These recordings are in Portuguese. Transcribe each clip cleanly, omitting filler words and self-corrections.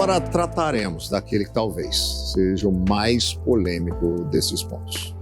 Agora trataremos daquele que talvez seja o mais polêmico desses pontos.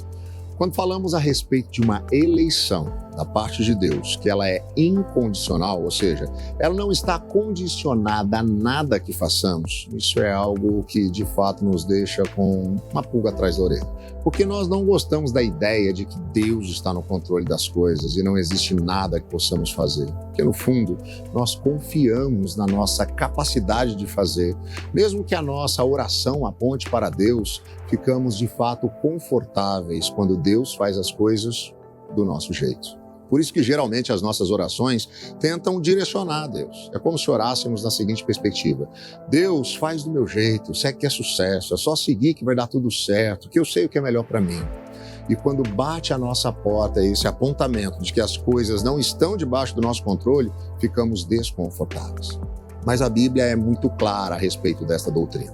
Quando falamos a respeito de uma eleição da parte de Deus, que ela é incondicional, ou seja, ela não está condicionada a nada que façamos, isso é algo que de fato nos deixa com uma pulga atrás da orelha. Porque nós não gostamos da ideia de que Deus está no controle das coisas e não existe nada que possamos fazer. Porque no fundo, nós confiamos na nossa capacidade de fazer. Mesmo que a nossa oração aponte para Deus, ficamos de fato confortáveis quando Deus faz as coisas do nosso jeito. Por isso que geralmente as nossas orações tentam direcionar a Deus. É como se orássemos na seguinte perspectiva: Deus, faz do meu jeito, sei que é sucesso, é só seguir que vai dar tudo certo, que eu sei o que é melhor para mim. E quando bate a nossa porta esse apontamento de que as coisas não estão debaixo do nosso controle, ficamos desconfortáveis. Mas a Bíblia é muito clara a respeito desta doutrina.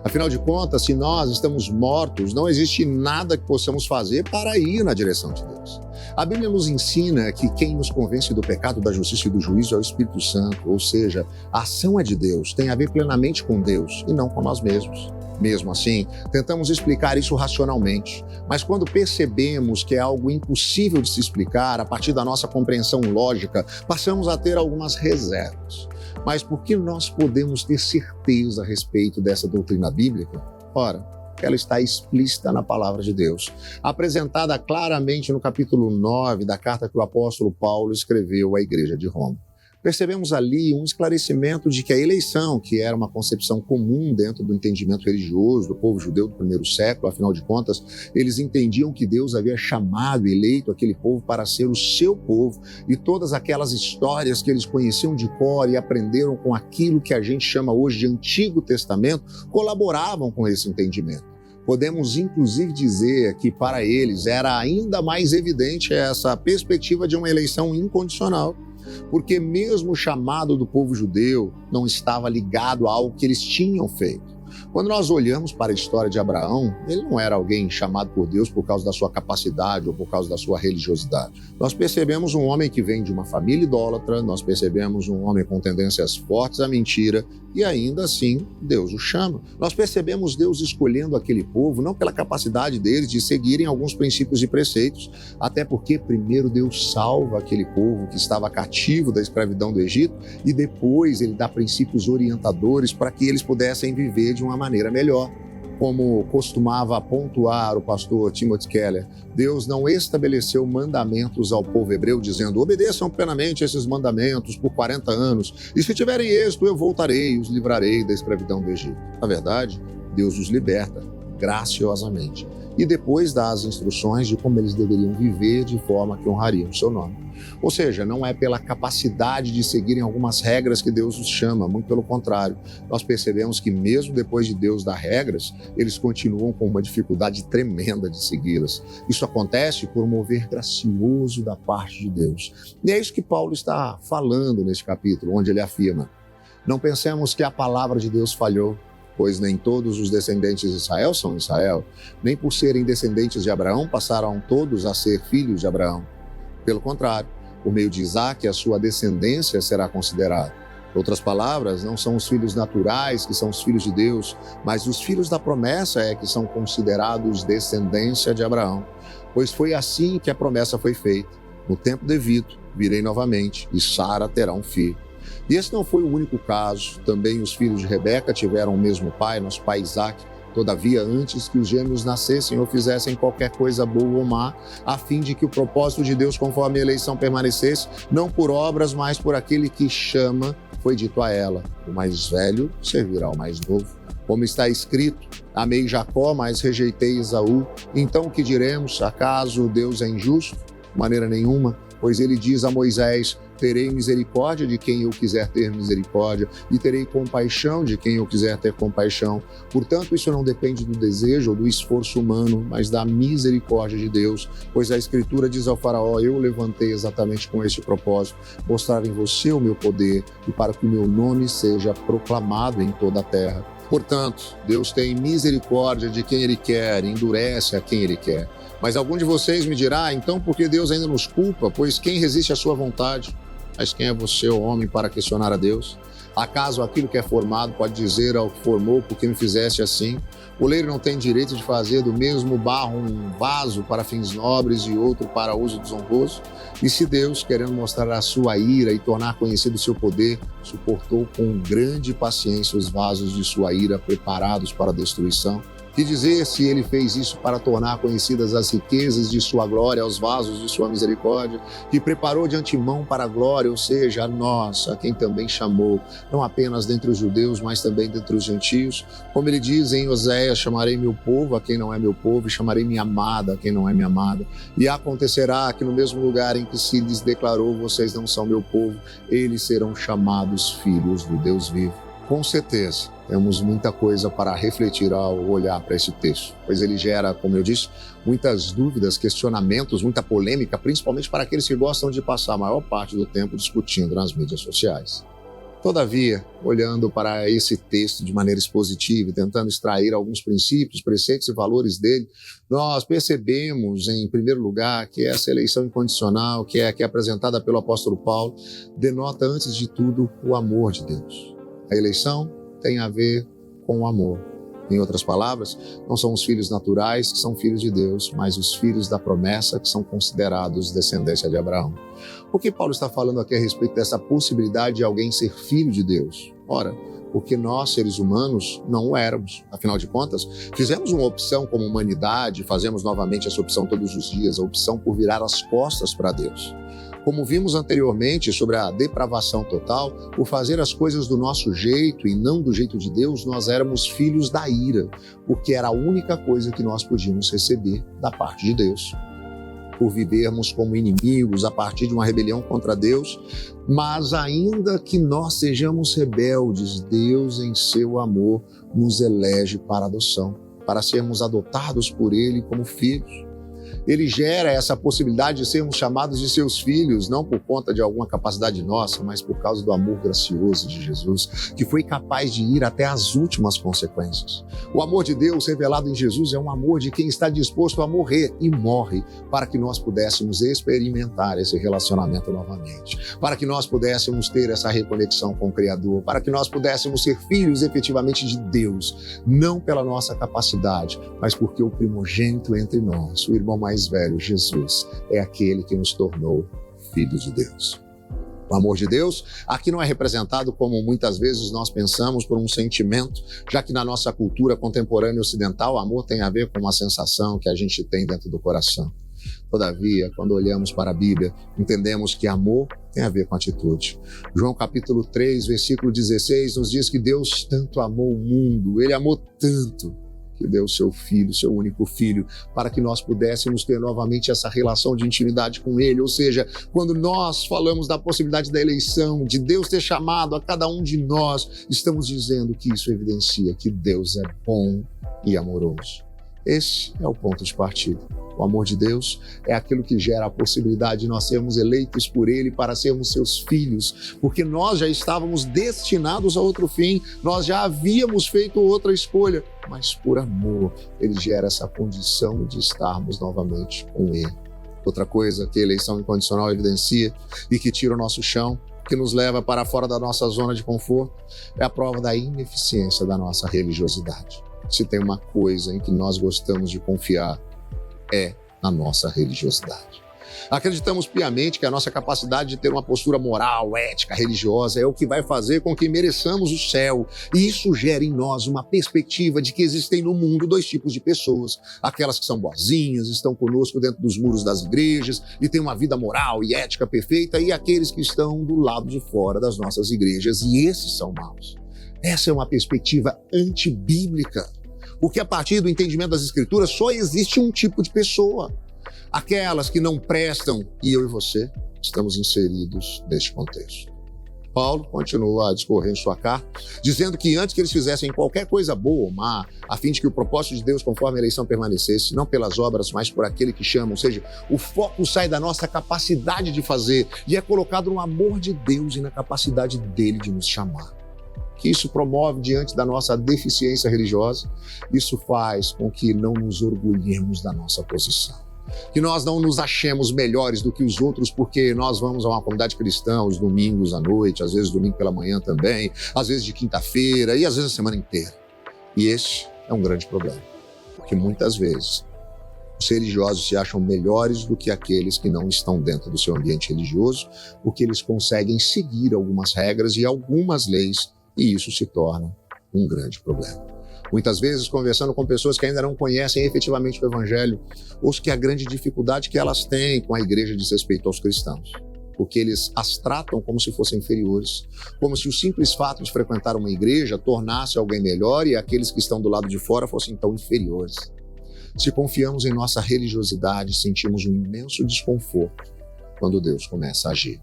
Afinal de contas, se nós estamos mortos, não existe nada que possamos fazer para ir na direção de Deus. A Bíblia nos ensina que quem nos convence do pecado, da justiça e do juízo é o Espírito Santo, ou seja, a ação é de Deus, tem a ver plenamente com Deus e não com nós mesmos. Mesmo assim, tentamos explicar isso racionalmente, mas quando percebemos que é algo impossível de se explicar a partir da nossa compreensão lógica, passamos a ter algumas reservas. Mas por que nós podemos ter certeza a respeito dessa doutrina bíblica? Ora, ela está explícita na palavra de Deus, apresentada claramente no capítulo 9 da carta que o apóstolo Paulo escreveu à igreja de Roma. Percebemos ali um esclarecimento de que a eleição, que era uma concepção comum dentro do entendimento religioso do povo judeu do primeiro século, afinal de contas, eles entendiam que Deus havia chamado e eleito aquele povo para ser o seu povo, e todas aquelas histórias que eles conheciam de cor e aprenderam com aquilo que a gente chama hoje de Antigo Testamento, colaboravam com esse entendimento. Podemos inclusive dizer que para eles era ainda mais evidente essa perspectiva de uma eleição incondicional, porque mesmo o chamado do povo judeu não estava ligado a algo que eles tinham feito. Quando nós olhamos para a história de Abraão, ele não era alguém chamado por Deus por causa da sua capacidade ou por causa da sua religiosidade. Nós percebemos um homem que vem de uma família idólatra, nós percebemos um homem com tendências fortes à mentira e ainda assim Deus o chama. Nós percebemos Deus escolhendo aquele povo não pela capacidade deles de seguirem alguns princípios e preceitos, até porque primeiro Deus salva aquele povo que estava cativo da escravidão do Egito e depois ele dá princípios orientadores para que eles pudessem viver de uma maneira melhor. Como costumava pontuar o pastor Timothy Keller, Deus não estabeleceu mandamentos ao povo hebreu dizendo: obedeçam plenamente esses mandamentos por 40 anos e se tiverem êxito eu voltarei e os livrarei da escravidão do Egito. Na verdade, Deus os liberta graciosamente e depois dá as instruções de como eles deveriam viver de forma que honrariam o seu nome. Ou seja, não é pela capacidade de seguirem algumas regras que Deus os chama, muito pelo contrário. Nós percebemos que mesmo depois de Deus dar regras, eles continuam com uma dificuldade tremenda de segui-las. Isso acontece por um mover gracioso da parte de Deus. E é isso que Paulo está falando neste capítulo, onde ele afirma: não pensemos que a palavra de Deus falhou, pois nem todos os descendentes de Israel são Israel, nem por serem descendentes de Abraão passaram todos a ser filhos de Abraão. Pelo contrário, por meio de Isaque, a sua descendência será considerada. Outras palavras, não são os filhos naturais que são os filhos de Deus, mas os filhos da promessa é que são considerados descendência de Abraão. Pois foi assim que a promessa foi feita: no tempo devido, virei novamente, e Sara terá um filho. E esse não foi o único caso. Também os filhos de Rebeca tiveram o mesmo pai, nosso pai Isaque. Todavia, antes que os gêmeos nascessem ou fizessem qualquer coisa boa ou má, a fim de que o propósito de Deus conforme a eleição permanecesse, não por obras, mas por aquele que chama, foi dito a ela: o mais velho servirá ao mais novo. Como está escrito: amei Jacó, mas rejeitei Esaú. Então o que diremos? Acaso Deus é injusto? De maneira nenhuma, pois ele diz a Moisés: terei misericórdia de quem eu quiser ter misericórdia e terei compaixão de quem eu quiser ter compaixão. Portanto, isso não depende do desejo ou do esforço humano, mas da misericórdia de Deus, pois a Escritura diz ao faraó: eu o levantei exatamente com este propósito, mostrar em você o meu poder e para que o meu nome seja proclamado em toda a terra. Portanto, Deus tem misericórdia de quem Ele quer e endurece a quem Ele quer. Mas algum de vocês me dirá: então por que Deus ainda nos culpa? Pois quem resiste à sua vontade? Mas quem é você, o homem, para questionar a Deus? Acaso aquilo que é formado pode dizer ao que formou, por que me fizeste assim? O oleiro não tem direito de fazer do mesmo barro um vaso para fins nobres e outro para uso desonroso? E se Deus, querendo mostrar a sua ira e tornar conhecido o seu poder, suportou com grande paciência os vasos de sua ira preparados para a destruição? Que dizer se ele fez isso para tornar conhecidas as riquezas de sua glória aos vasos de sua misericórdia, que preparou de antemão para a glória, ou seja, a nós, a quem também chamou, não apenas dentre os judeus, mas também dentre os gentios? Como ele diz em Oséias, chamarei meu povo a quem não é meu povo, e chamarei minha amada a quem não é minha amada. E acontecerá que no mesmo lugar em que se lhes declarou, vocês não são meu povo, eles serão chamados filhos do Deus vivo. Com certeza, temos muita coisa para refletir ao olhar para esse texto, pois ele gera, como eu disse, muitas dúvidas, questionamentos, muita polêmica, principalmente para aqueles que gostam de passar a maior parte do tempo discutindo nas mídias sociais. Todavia, olhando para esse texto de maneira expositiva e tentando extrair alguns princípios, preceitos e valores dele, nós percebemos, em primeiro lugar, que essa eleição incondicional, que é apresentada pelo apóstolo Paulo, denota, antes de tudo, o amor de Deus. A eleição tem a ver com o amor. Em outras palavras, não são os filhos naturais que são filhos de Deus, mas os filhos da promessa que são considerados descendência de Abraão. O que Paulo está falando aqui a respeito dessa possibilidade de alguém ser filho de Deus? Ora, porque nós, seres humanos, não o éramos. Afinal de contas, fizemos uma opção como humanidade, fazemos novamente essa opção todos os dias, a opção por virar as costas para Deus. Como vimos anteriormente sobre a depravação total, por fazer as coisas do nosso jeito e não do jeito de Deus, nós éramos filhos da ira, porque era a única coisa que nós podíamos receber da parte de Deus. Por vivermos como inimigos a partir de uma rebelião contra Deus, mas ainda que nós sejamos rebeldes, Deus, em seu amor, nos elege para adoção, para sermos adotados por Ele como filhos. Ele gera essa possibilidade de sermos chamados de seus filhos, não por conta de alguma capacidade nossa, mas por causa do amor gracioso de Jesus, que foi capaz de ir até as últimas consequências. O amor de Deus revelado em Jesus é um amor de quem está disposto a morrer e morre para que nós pudéssemos experimentar esse relacionamento novamente, para que nós pudéssemos ter essa reconexão com o Criador, para que nós pudéssemos ser filhos efetivamente de Deus, não pela nossa capacidade, mas porque o primogênito entre nós, o irmão mais velho, Jesus, é aquele que nos tornou filhos de Deus. O amor de Deus aqui não é representado como muitas vezes nós pensamos por um sentimento, já que na nossa cultura contemporânea ocidental, o amor tem a ver com uma sensação que a gente tem dentro do coração. Todavia, quando olhamos para a Bíblia, entendemos que amor tem a ver com atitude. João capítulo 3, versículo 16, nos diz que Deus tanto amou o mundo, Ele amou tanto, que deu seu filho, seu único filho, para que nós pudéssemos ter novamente essa relação de intimidade com Ele. Ou seja, quando nós falamos da possibilidade da eleição, de Deus ter chamado a cada um de nós, estamos dizendo que isso evidencia que Deus é bom e amoroso. Esse é o ponto de partida. O amor de Deus é aquilo que gera a possibilidade de nós sermos eleitos por Ele para sermos seus filhos, porque nós já estávamos destinados a outro fim, nós já havíamos feito outra escolha, mas por amor Ele gera essa condição de estarmos novamente com Ele. Outra coisa que a eleição incondicional evidencia e que tira o nosso chão, que nos leva para fora da nossa zona de conforto, é a prova da ineficiência da nossa religiosidade. Se tem uma coisa em que nós gostamos de confiar, é na nossa religiosidade. Acreditamos piamente que a nossa capacidade de ter uma postura moral, ética, religiosa é o que vai fazer com que mereçamos o céu. E isso gera em nós uma perspectiva de que existem no mundo dois tipos de pessoas. Aquelas que são boazinhas, estão conosco dentro dos muros das igrejas e têm uma vida moral e ética perfeita, e aqueles que estão do lado de fora das nossas igrejas, e esses são maus. Essa é uma perspectiva antibíblica, porque a partir do entendimento das Escrituras só existe um tipo de pessoa. Aquelas que não prestam, e eu e você estamos inseridos neste contexto. Paulo continua a discorrer em sua carta, dizendo que antes que eles fizessem qualquer coisa boa ou má, a fim de que o propósito de Deus conforme a eleição permanecesse, não pelas obras, mas por aquele que chama, ou seja, o foco sai da nossa capacidade de fazer e é colocado no amor de Deus e na capacidade dele de nos chamar. Que isso promove diante da nossa deficiência religiosa, isso faz com que não nos orgulhemos da nossa posição. Que nós não nos achemos melhores do que os outros porque nós vamos a uma comunidade cristã os domingos à noite, às vezes domingo pela manhã também, às vezes de quinta-feira e às vezes a semana inteira. E esse é um grande problema, porque muitas vezes os religiosos se acham melhores do que aqueles que não estão dentro do seu ambiente religioso, porque eles conseguem seguir algumas regras e algumas leis, e isso se torna um grande problema. Muitas vezes conversando com pessoas que ainda não conhecem efetivamente o Evangelho, ouço que a grande dificuldade que elas têm com a igreja diz respeito aos cristãos, porque eles as tratam como se fossem inferiores, como se o simples fato de frequentar uma igreja tornasse alguém melhor e aqueles que estão do lado de fora fossem então inferiores. Se confiamos em nossa religiosidade, sentimos um imenso desconforto quando Deus começa a agir.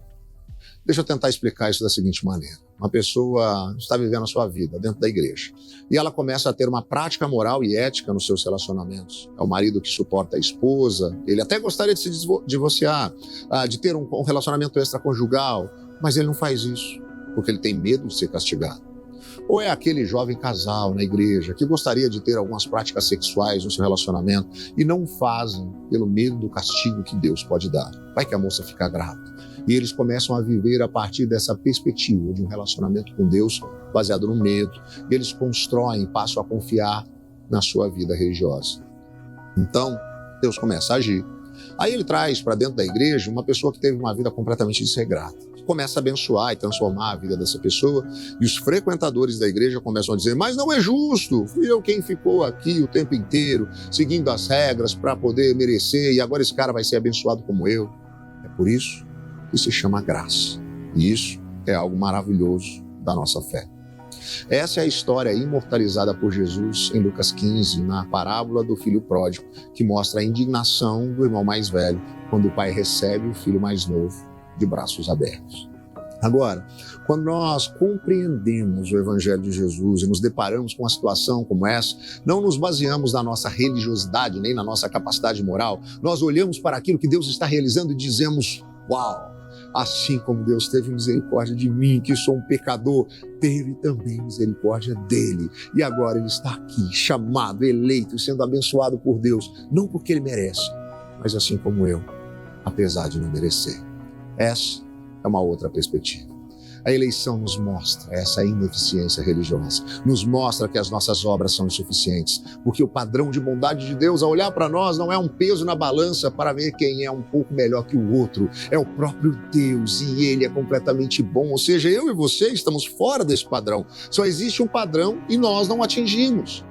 Deixa eu tentar explicar isso da seguinte maneira. Uma pessoa está vivendo a sua vida dentro da igreja e ela começa a ter uma prática moral e ética nos seus relacionamentos. É o marido que suporta a esposa, ele até gostaria de se divorciar, de ter um relacionamento extraconjugal, mas ele não faz isso porque ele tem medo de ser castigado. Ou é aquele jovem casal na igreja que gostaria de ter algumas práticas sexuais no seu relacionamento e não fazem pelo medo do castigo que Deus pode dar. Vai que a moça fica grávida. E eles começam a viver a partir dessa perspectiva de um relacionamento com Deus baseado no medo. E eles constroem, passam a confiar na sua vida religiosa. Então, Deus começa a agir. Aí ele traz para dentro da igreja uma pessoa que teve uma vida completamente desregrada. Começa a abençoar e transformar a vida dessa pessoa, e os frequentadores da igreja começam a dizer: mas não é justo, fui eu quem ficou aqui o tempo inteiro, seguindo as regras para poder merecer, e agora esse cara vai ser abençoado como eu. É por isso que se chama graça, e isso é algo maravilhoso da nossa fé. Essa é a história imortalizada por Jesus em Lucas 15, na parábola do filho pródigo, que mostra a indignação do irmão mais velho quando o pai recebe o filho mais novo de braços abertos. Agora, quando nós compreendemos o Evangelho de Jesus e nos deparamos com uma situação como essa, não nos baseamos na nossa religiosidade nem na nossa capacidade moral, nós olhamos para aquilo que Deus está realizando e dizemos: uau! Assim como Deus teve misericórdia de mim, que sou um pecador, teve também misericórdia dele. E agora ele está aqui, chamado, eleito, sendo abençoado por Deus, não porque ele merece, mas assim como eu, apesar de não merecer. Essa é uma outra perspectiva. A eleição nos mostra essa ineficiência religiosa, nos mostra que as nossas obras são insuficientes, porque o padrão de bondade de Deus, ao olhar para nós, não é um peso na balança para ver quem é um pouco melhor que o outro, é o próprio Deus e Ele é completamente bom, ou seja, eu e você estamos fora desse padrão, só existe um padrão e nós não atingimos.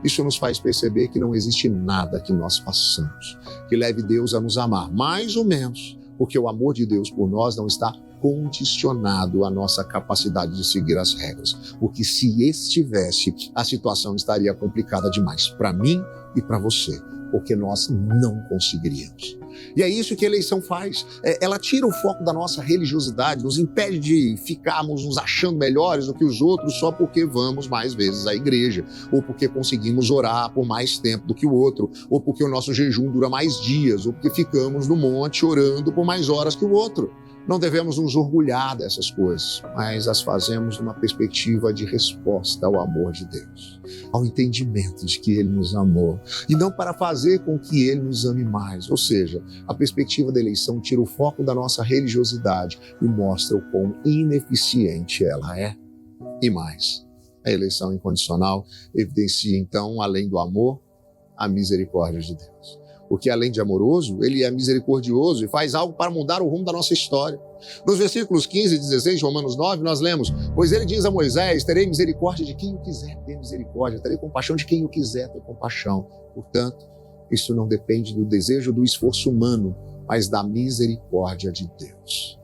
Isso nos faz perceber que não existe nada que nós façamos que leve Deus a nos amar, mais ou menos, porque o amor de Deus por nós não está condicionado à nossa capacidade de seguir as regras. Porque se estivesse, a situação estaria complicada demais para mim e para você, porque nós não conseguiríamos. E é isso que a eleição faz. Ela tira o foco da nossa religiosidade, nos impede de ficarmos nos achando melhores do que os outros só porque vamos mais vezes à igreja, ou porque conseguimos orar por mais tempo do que o outro, ou porque o nosso jejum dura mais dias, ou porque ficamos no monte orando por mais horas que o outro. Não devemos nos orgulhar dessas coisas, mas as fazemos numa perspectiva de resposta ao amor de Deus, ao entendimento de que Ele nos amou, e não para fazer com que Ele nos ame mais. Ou seja, a perspectiva da eleição tira o foco da nossa religiosidade e mostra o quão ineficiente ela é. E mais, a eleição incondicional evidencia então, além do amor, a misericórdia de Deus. Porque além de amoroso, ele é misericordioso e faz algo para mudar o rumo da nossa história. Nos versículos 15 e 16 de Romanos 9, nós lemos: pois ele diz a Moisés: terei misericórdia de quem eu quiser ter misericórdia, terei compaixão de quem eu quiser ter compaixão. Portanto, isso não depende do desejo ou do esforço humano, mas da misericórdia de Deus.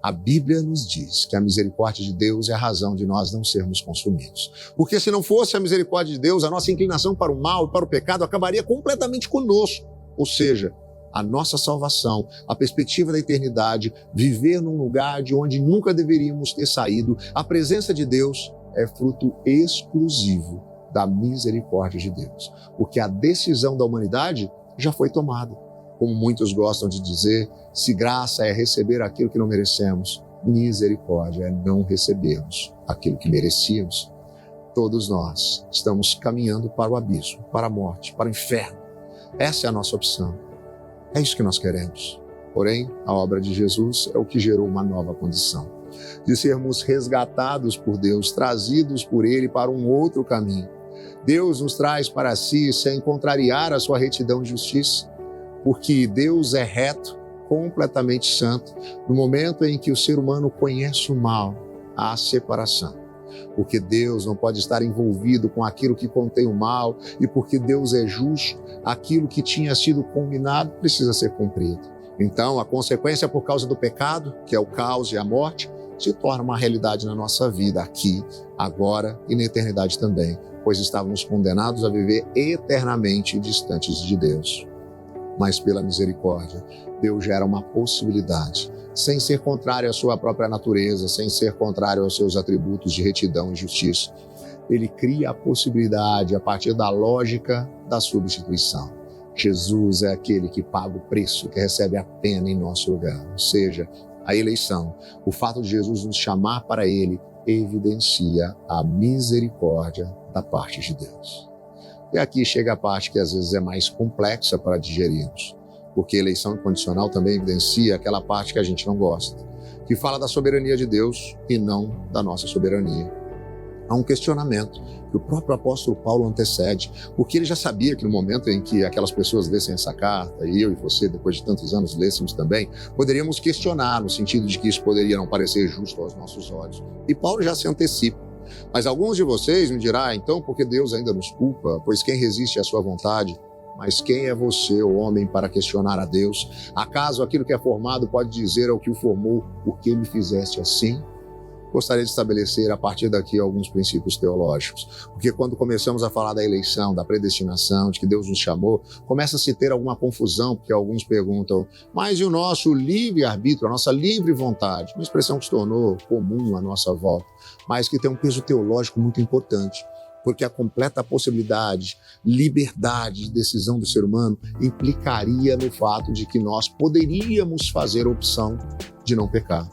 A Bíblia nos diz que a misericórdia de Deus é a razão de nós não sermos consumidos. Porque se não fosse a misericórdia de Deus, a nossa inclinação para o mal e para o pecado acabaria completamente conosco. Ou seja, a nossa salvação, a perspectiva da eternidade, viver num lugar de onde nunca deveríamos ter saído, a presença de Deus é fruto exclusivo da misericórdia de Deus. Porque a decisão da humanidade já foi tomada. Como muitos gostam de dizer, se graça é receber aquilo que não merecemos, misericórdia é não recebermos aquilo que merecíamos. Todos nós estamos caminhando para o abismo, para a morte, para o inferno. Essa é a nossa opção. É isso que nós queremos. Porém, a obra de Jesus é o que gerou uma nova condição, de sermos resgatados por Deus, trazidos por Ele para um outro caminho. Deus nos traz para si sem contrariar a sua retidão e justiça, porque Deus é reto, completamente santo, no momento em que o ser humano conhece o mal, há separação. Porque Deus não pode estar envolvido com aquilo que contém o mal, e porque Deus é justo, aquilo que tinha sido combinado precisa ser cumprido. Então, a consequência por causa do pecado, que é o caos e a morte, se torna uma realidade na nossa vida, aqui, agora e na eternidade também, pois estávamos condenados a viver eternamente distantes de Deus. Mas pela misericórdia, Deus gera uma possibilidade, sem ser contrário à sua própria natureza, sem ser contrário aos seus atributos de retidão e justiça. Ele cria a possibilidade a partir da lógica da substituição. Jesus é aquele que paga o preço, que recebe a pena em nosso lugar. Ou seja, a eleição, o fato de Jesus nos chamar para Ele, evidencia a misericórdia da parte de Deus. E aqui chega a parte que às vezes é mais complexa para digerirmos, porque a eleição incondicional também evidencia aquela parte que a gente não gosta, que fala da soberania de Deus e não da nossa soberania. Há um questionamento que o próprio apóstolo Paulo antecede, porque ele já sabia que no momento em que aquelas pessoas lessem essa carta, e eu e você, depois de tantos anos, lêssemos também, poderíamos questionar no sentido de que isso poderia não parecer justo aos nossos olhos. E Paulo já se antecipa. Mas alguns de vocês me dirão, então, porque Deus ainda nos culpa, pois quem resiste à sua vontade? Mas quem é você, o homem, para questionar a Deus? Acaso aquilo que é formado pode dizer ao que o formou, por que me fizeste assim? Gostaria de estabelecer a partir daqui alguns princípios teológicos, porque quando começamos a falar da eleição, da predestinação, de que Deus nos chamou, começa a se ter alguma confusão, porque alguns perguntam, mas e o nosso livre-arbítrio, a nossa livre vontade? Uma expressão que se tornou comum à nossa volta, mas que tem um peso teológico muito importante, porque a completa possibilidade, liberdade de decisão do ser humano implicaria no fato de que nós poderíamos fazer a opção de não pecar.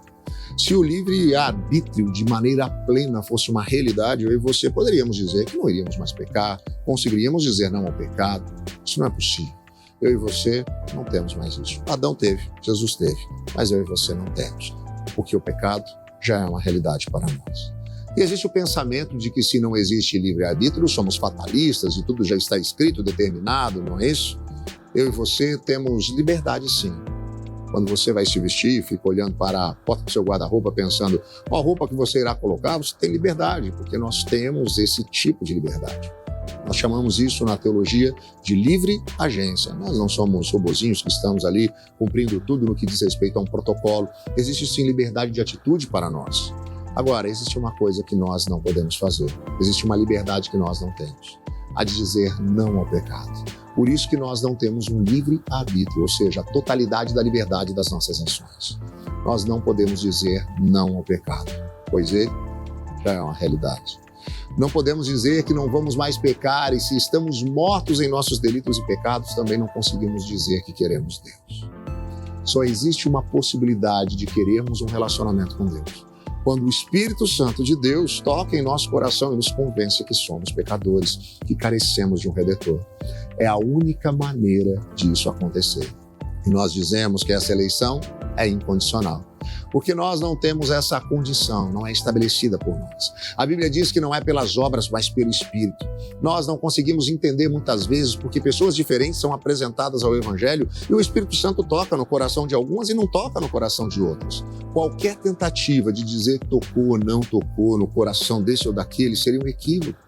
Se o livre-arbítrio de maneira plena fosse uma realidade, eu e você poderíamos dizer que não iríamos mais pecar, conseguiríamos dizer não ao pecado. Isso não é possível. Eu e você não temos mais isso. Adão teve, Jesus teve, mas eu e você não temos, porque o pecado já é uma realidade para nós. E existe o pensamento de que se não existe livre-arbítrio, somos fatalistas e tudo já está escrito, determinado, não é isso? Eu e você temos liberdade sim. Quando você vai se vestir, fica olhando para a porta do seu guarda-roupa pensando qual roupa que você irá colocar, você tem liberdade, porque nós temos esse tipo de liberdade. Nós chamamos isso na teologia de livre agência. Nós não somos robozinhos que estamos ali cumprindo tudo no que diz respeito a um protocolo. Existe sim liberdade de atitude para nós. Agora, existe uma coisa que nós não podemos fazer. Existe uma liberdade que nós não temos. A de dizer não ao pecado. Por isso que nós não temos um livre-arbítrio, ou seja, a totalidade da liberdade das nossas ações. Nós não podemos dizer não ao pecado, pois ele já é uma realidade. Não podemos dizer que não vamos mais pecar e se estamos mortos em nossos delitos e pecados, também não conseguimos dizer que queremos Deus. Só existe uma possibilidade de querermos um relacionamento com Deus. Quando o Espírito Santo de Deus toca em nosso coração e nos convence que somos pecadores, que carecemos de um Redentor. É a única maneira disso acontecer. E nós dizemos que essa eleição é incondicional, porque nós não temos essa condição, não é estabelecida por nós. A Bíblia diz que não é pelas obras, mas pelo Espírito. Nós não conseguimos entender muitas vezes porque pessoas diferentes são apresentadas ao Evangelho e o Espírito Santo toca no coração de algumas e não toca no coração de outras. Qualquer tentativa de dizer que tocou ou não tocou no coração desse ou daquele seria um equívoco.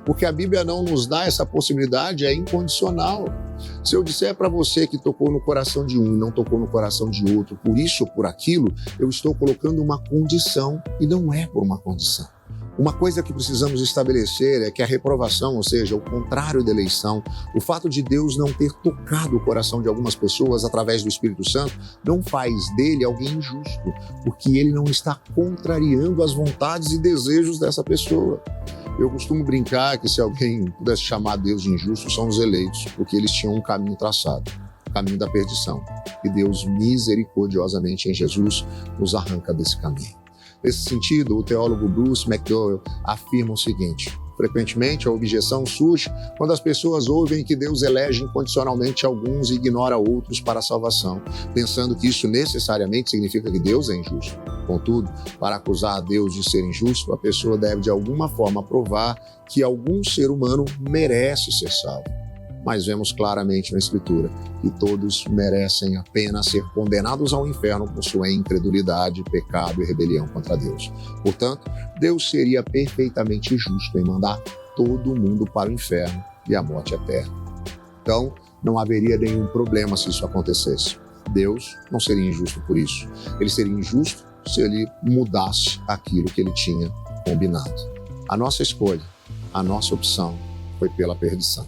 Porque a Bíblia não nos dá essa possibilidade, é incondicional. Se eu disser para você que tocou no coração de um e não tocou no coração de outro, por isso ou por aquilo, eu estou colocando uma condição e não é por uma condição. Uma coisa que precisamos estabelecer é que a reprovação, ou seja, o contrário da eleição, o fato de Deus não ter tocado o coração de algumas pessoas através do Espírito Santo, não faz dele alguém injusto, porque ele não está contrariando as vontades e desejos dessa pessoa. Eu costumo brincar que se alguém pudesse chamar Deus de injusto, são os eleitos, porque eles tinham um caminho traçado, o caminho da perdição. E Deus, misericordiosamente em Jesus, nos arranca desse caminho. Nesse sentido, o teólogo Bruce McDowell afirma o seguinte: Frequentemente, a objeção surge quando as pessoas ouvem que Deus elege incondicionalmente alguns e ignora outros para a salvação, pensando que isso necessariamente significa que Deus é injusto. Contudo, para acusar Deus de ser injusto, a pessoa deve de alguma forma provar que algum ser humano merece ser salvo. Mas vemos claramente na Escritura que todos merecem apenas ser condenados ao inferno por sua incredulidade, pecado e rebelião contra Deus. Portanto, Deus seria perfeitamente justo em mandar todo mundo para o inferno e a morte eterna. Então, não haveria nenhum problema se isso acontecesse. Deus não seria injusto por isso. Ele seria injusto se ele mudasse aquilo que ele tinha combinado. A nossa escolha, a nossa opção foi pela perdição.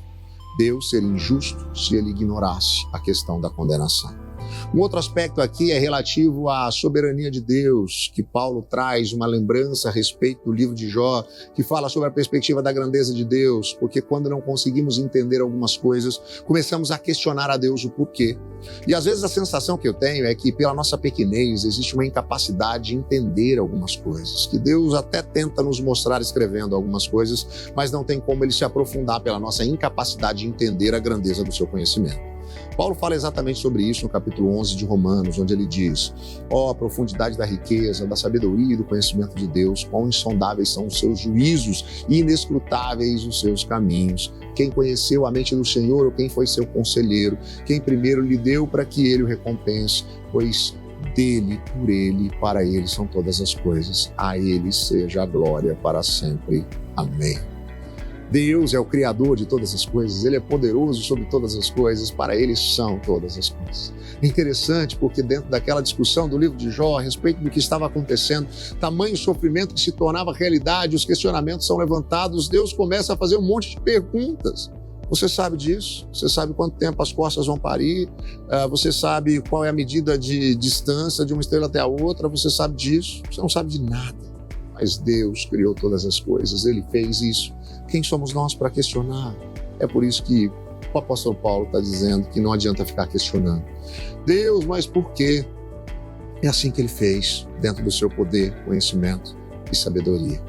Deus seria injusto se ele ignorasse a questão da condenação. Um outro aspecto aqui é relativo à soberania de Deus, que Paulo traz uma lembrança a respeito do livro de Jó, que fala sobre a perspectiva da grandeza de Deus, porque quando não conseguimos entender algumas coisas, começamos a questionar a Deus o porquê. E às vezes a sensação que eu tenho é que pela nossa pequenez existe uma incapacidade de entender algumas coisas, que Deus até tenta nos mostrar escrevendo algumas coisas, mas não tem como ele se aprofundar pela nossa incapacidade de entender a grandeza do seu conhecimento. Paulo fala exatamente sobre isso no capítulo 11 de Romanos, onde ele diz: a profundidade da riqueza, da sabedoria e do conhecimento de Deus, quão insondáveis são os seus juízos e inescrutáveis os seus caminhos. Quem conheceu a mente do Senhor ou quem foi seu conselheiro? Quem primeiro lhe deu para que ele o recompense? Pois dele, por ele e para ele são todas as coisas. A ele seja a glória para sempre. Amém. Deus é o Criador de todas as coisas, Ele é poderoso sobre todas as coisas, para Ele são todas as coisas. É interessante porque dentro daquela discussão do livro de Jó, a respeito do que estava acontecendo, tamanho sofrimento que se tornava realidade, os questionamentos são levantados, Deus começa a fazer um monte de perguntas. Você sabe disso? Você sabe quanto tempo as costas vão parir? Você sabe qual é a medida de distância de uma estrela até a outra? Você sabe disso? Você não sabe de nada. Mas Deus criou todas as coisas, Ele fez isso. Quem somos nós para questionar? É por isso que o apóstolo Paulo está dizendo que não adianta ficar questionando. Deus, mas por quê? É assim que Ele fez, dentro do seu poder, conhecimento e sabedoria.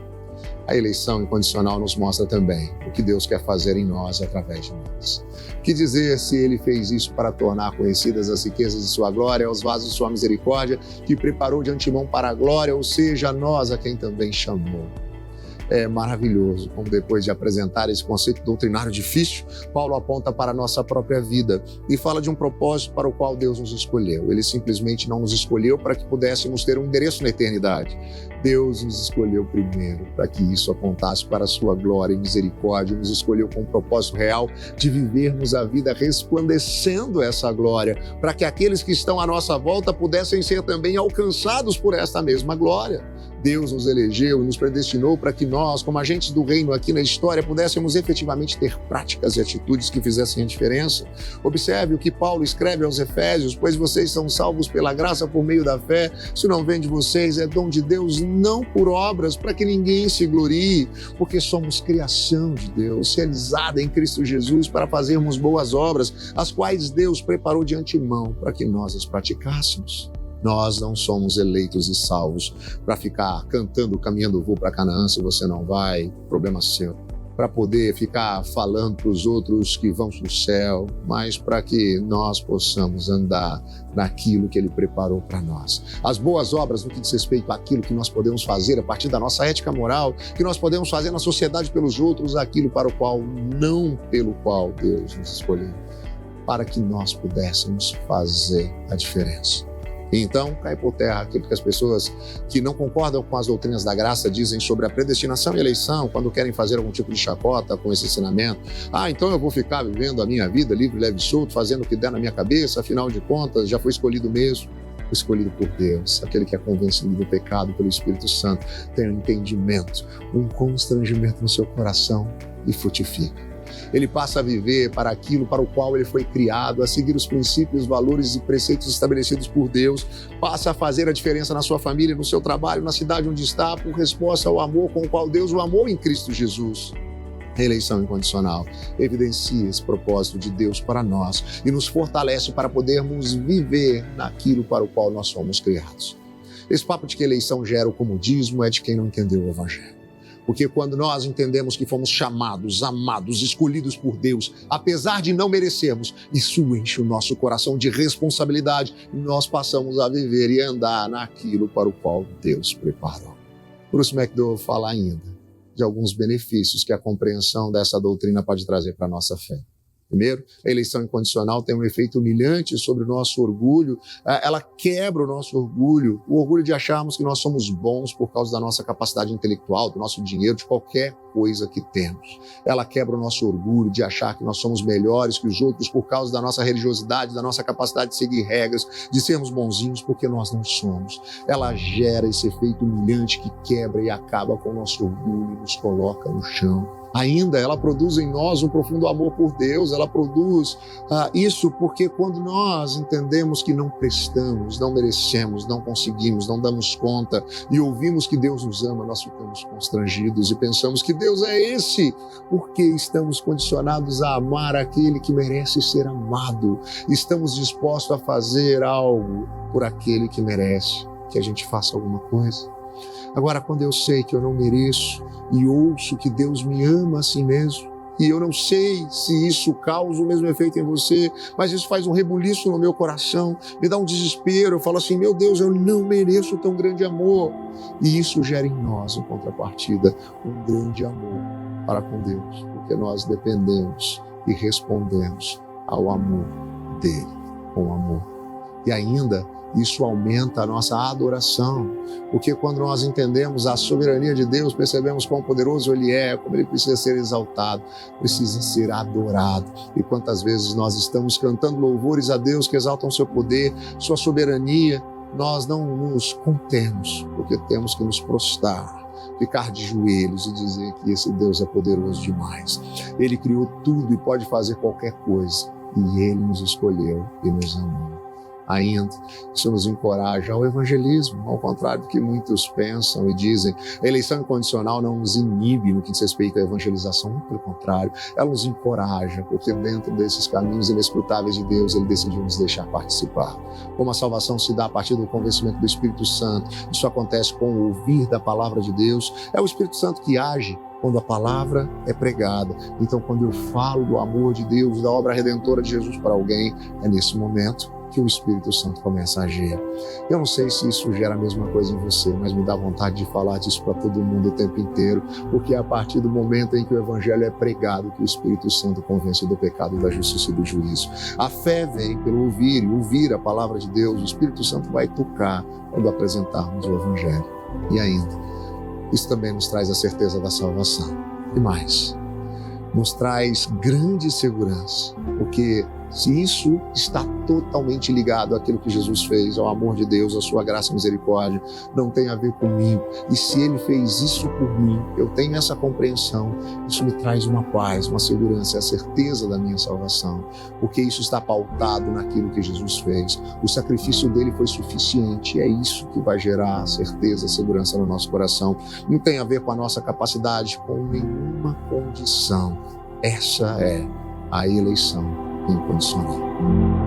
A eleição incondicional nos mostra também o que Deus quer fazer em nós através de nós. O que dizer se Ele fez isso para tornar conhecidas as riquezas de sua glória, os vasos de sua misericórdia, que preparou de antemão para a glória, ou seja, a nós a quem também chamou. É maravilhoso como depois de apresentar esse conceito doutrinário difícil, Paulo aponta para a nossa própria vida e fala de um propósito para o qual Deus nos escolheu. Ele simplesmente não nos escolheu para que pudéssemos ter um endereço na eternidade. Deus nos escolheu primeiro para que isso apontasse para a sua glória e misericórdia. Nos escolheu com o propósito real de vivermos a vida resplandecendo essa glória, para que aqueles que estão à nossa volta pudessem ser também alcançados por esta mesma glória. Deus nos elegeu e nos predestinou para que nós, como agentes do reino aqui na história, pudéssemos efetivamente ter práticas e atitudes que fizessem a diferença. Observe o que Paulo escreve aos Efésios: pois vocês são salvos pela graça por meio da fé, isso não vem de vocês, é dom de Deus, não por obras, para que ninguém se glorie, porque somos criação de Deus, realizada em Cristo Jesus para fazermos boas obras, as quais Deus preparou de antemão para que nós as praticássemos. Nós não somos eleitos e salvos para ficar cantando Caminhando Vou para Canaã, se você não vai, problema seu. Para poder ficar falando para os outros que vão para o céu, mas para que nós possamos andar naquilo que Ele preparou para nós. As boas obras no que diz respeito àquilo que nós podemos fazer a partir da nossa ética moral, que nós podemos fazer na sociedade pelos outros, aquilo para o qual, não pelo qual Deus nos escolheu, para que nós pudéssemos fazer a diferença. E então cai por terra aquilo que as pessoas que não concordam com as doutrinas da graça dizem sobre a predestinação e eleição, quando querem fazer algum tipo de chacota com esse ensinamento. Então eu vou ficar vivendo a minha vida livre, leve e solto, fazendo o que der na minha cabeça, afinal de contas já fui escolhido mesmo. Fui escolhido por Deus, aquele que é convencido do pecado pelo Espírito Santo, tem um entendimento, um constrangimento no seu coração e frutifica. Ele passa a viver para aquilo para o qual ele foi criado, a seguir os princípios, valores e preceitos estabelecidos por Deus, passa a fazer a diferença na sua família, no seu trabalho, na cidade onde está, por resposta ao amor com o qual Deus o amou em Cristo Jesus. A eleição incondicional evidencia esse propósito de Deus para nós e nos fortalece para podermos viver naquilo para o qual nós fomos criados. Esse papo de que a eleição gera o comodismo é de quem não entendeu o Evangelho. Porque quando nós entendemos que fomos chamados, amados, escolhidos por Deus, apesar de não merecermos, isso enche o nosso coração de responsabilidade e nós passamos a viver e andar naquilo para o qual Deus preparou. Bruce McDowell fala ainda de alguns benefícios que a compreensão dessa doutrina pode trazer para a nossa fé. Primeiro, a eleição incondicional tem um efeito humilhante sobre o nosso orgulho. Ela quebra o nosso orgulho, o orgulho de acharmos que nós somos bons por causa da nossa capacidade intelectual, do nosso dinheiro, de qualquer coisa que temos. Ela quebra o nosso orgulho de achar que nós somos melhores que os outros por causa da nossa religiosidade, da nossa capacidade de seguir regras, de sermos bonzinhos, porque nós não somos. Ela gera esse efeito humilhante que quebra e acaba com o nosso orgulho e nos coloca no chão. Ainda, ela produz em nós um profundo amor por Deus, ela produz isso porque quando nós entendemos que não prestamos, não merecemos, não conseguimos, não damos conta e ouvimos que Deus nos ama, nós ficamos constrangidos e pensamos que Deus é esse, porque estamos condicionados a amar aquele que merece ser amado. Estamos dispostos a fazer algo por aquele que merece que a gente faça alguma coisa. Agora, quando eu sei que eu não mereço e ouço que Deus me ama assim mesmo, e eu não sei se isso causa o mesmo efeito em você, mas isso faz um rebuliço no meu coração, me dá um desespero, eu falo assim, meu Deus, eu não mereço tão grande amor. E isso gera em nós, em contrapartida, um grande amor para com Deus, porque nós dependemos e respondemos ao amor dele, com amor. E ainda, isso aumenta a nossa adoração, porque quando nós entendemos a soberania de Deus, percebemos quão poderoso Ele é, como Ele precisa ser exaltado, precisa ser adorado. E quantas vezes nós estamos cantando louvores a Deus que exaltam seu poder, sua soberania, nós não nos contemos, porque temos que nos prostrar, ficar de joelhos e dizer que esse Deus é poderoso demais. Ele criou tudo e pode fazer qualquer coisa, e Ele nos escolheu e nos amou. Ainda, isso nos encoraja ao evangelismo, ao contrário do que muitos pensam e dizem. A eleição incondicional não nos inibe no que diz respeito à evangelização, muito pelo contrário, ela nos encoraja, porque dentro desses caminhos inescrutáveis de Deus, Ele decidiu nos deixar participar. Como a salvação se dá a partir do convencimento do Espírito Santo, isso acontece com o ouvir da palavra de Deus, é o Espírito Santo que age quando a palavra é pregada. Então, quando eu falo do amor de Deus, da obra redentora de Jesus para alguém, é nesse momento que o Espírito Santo começa a agir. Eu não sei se isso gera a mesma coisa em você, mas me dá vontade de falar disso para todo mundo o tempo inteiro, porque é a partir do momento em que o Evangelho é pregado que o Espírito Santo convence do pecado, da justiça e do juízo. A fé vem pelo ouvir, e ouvir a palavra de Deus, o Espírito Santo vai tocar quando apresentarmos o Evangelho. E ainda, isso também nos traz a certeza da salvação. E mais, nos traz grande segurança, porque se isso está totalmente ligado àquilo que Jesus fez, ao amor de Deus, à sua graça e misericórdia, não tem a ver comigo. E se Ele fez isso por mim, eu tenho essa compreensão, isso me traz uma paz, uma segurança, a certeza da minha salvação, porque isso está pautado naquilo que Jesus fez. O sacrifício dele foi suficiente, e é isso que vai gerar certeza, segurança no nosso coração. Não tem a ver com a nossa capacidade, com nenhuma condição. Essa é a eleição incondicional.